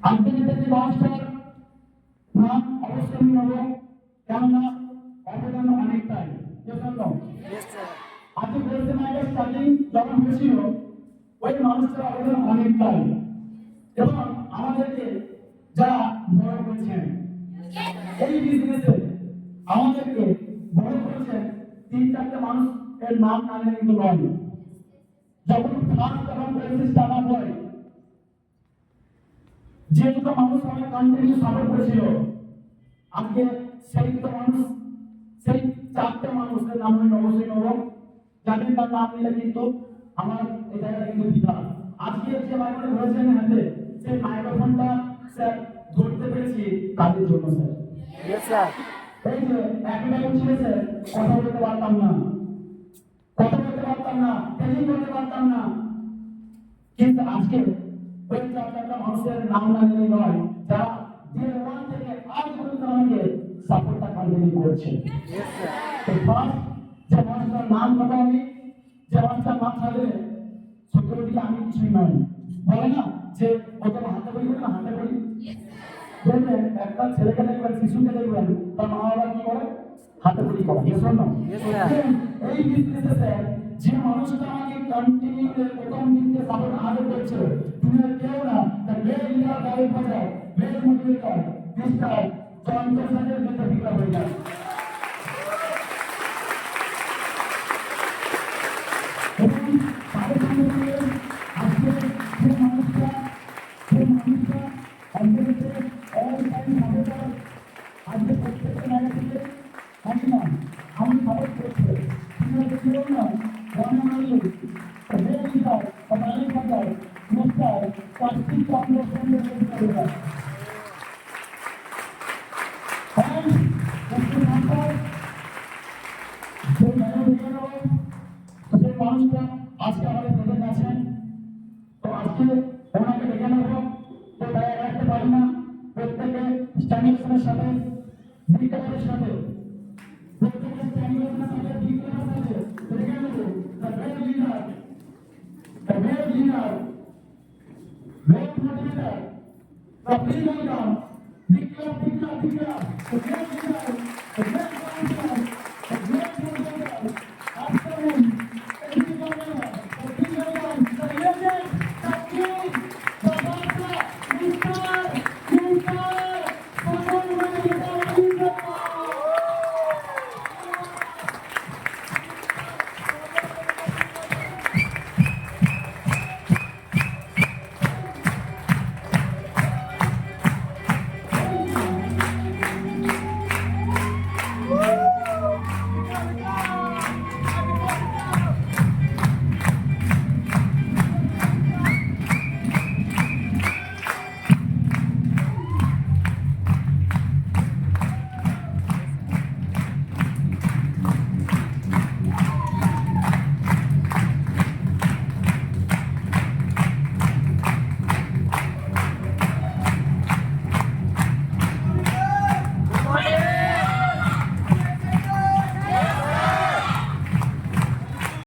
আজকের যে মানুষটার নাম অবশ্যই আমি নেব, কেননা অবদান অনেকটাই। আজকে বলতে না স্টার্টিং যখন হয়েছিল ওই মানুষটার অবদান অনেকটাই, এবং আমাদেরকে যারা বড় করেছেন এই বিজনেসে আমাদেরকে বড় করেছেন, 3-4টে মানুষ এর নাম জানে কিন্তু নয়। যখন ফার্স্ট যখন করেছে স্টার্ট হয়, যে দুটো মানুষ আমাকে কন্টিনিউ সাপোর্ট করেছিল, আজকে সেই দুটো মানুষ, সেই 4টে মানুষের নাম আমি অবশ্যই নেব, যাদের তার নাম নিলে কিন্তু আমার এই জায়গাটা কিন্তু বিধা। আজকে যে মাইক্রোফোন ধরেছেন হাতে, সেই মাইক্রোফোনটা স্যার ধরতে পেরেছি তাদের জন্য স্যার। এই যে একটা ছিল স্যার, কথা বলতে পারতাম না, ট্রেনিং করতে পারতাম না, কিন্তু আজকে ওই 4-4টা মানুষের নাম না নিয়ে নয়, যারা ডে 1 থেকে আজ পর্যন্ত আমাকে সাপোর্টটা কন্টিনিউ করছে। ফার্স্ট যে মানুষটার নাম কথা আমি, যে মানুষটার নাম থাকলে সত্যি আমি কিছুই নয়, বলে না যে কত হাতে বলি না, হাতে বলি দেখবেন একটা ছেলেকে দেখবেন, শিশুকে দেখবেন, তার মা বাবা কি করে, হাতে বলি করে। এই বিজনেসে স্যার যে মানুষটা আমাকে কন্টিনিউ প্রথম দিন থেকে সাপোর্ট আগে করছে, তুমি কেউ না, দ্য গ্রেট লিডার গাইড বাজার, গ্রেট মোটিভেটর মিস্টার চন্দ্রশেখর বিদ্যাপীঠ হয়ে যায়। এবং তাদের সঙ্গে আজকে যে মানুষটা অন্তর্গত অল টাইম সাপোর্টার, আজকে প্রত্যেকটা জায়গা থেকে আমি না, আমি সাপোর্ট করছি, তুমি কেউ না, রামায়ণ গ্রেট লিডার গাইড বাজার মিস্টার কার্তিক চন্দ্রশেখর বিদ্যাপীঠ। মানুষটা আজকে আমাদের প্রেজেন্ট আছেন, তো আজকে ওনাকে ডেকে নেব, তো তাই রাখতে পারি না, প্রত্যেকে স্ট্যান্ডিংসের সাথে বিজ্ঞানের সাথে প্রত্যেকে স্ট্যান্ডিংসের সাথে বিজ্ঞানের সাথে ডেকে নেব the great leader, the great leader, great motivator, the প্রিয় leader, Vikram, the great leader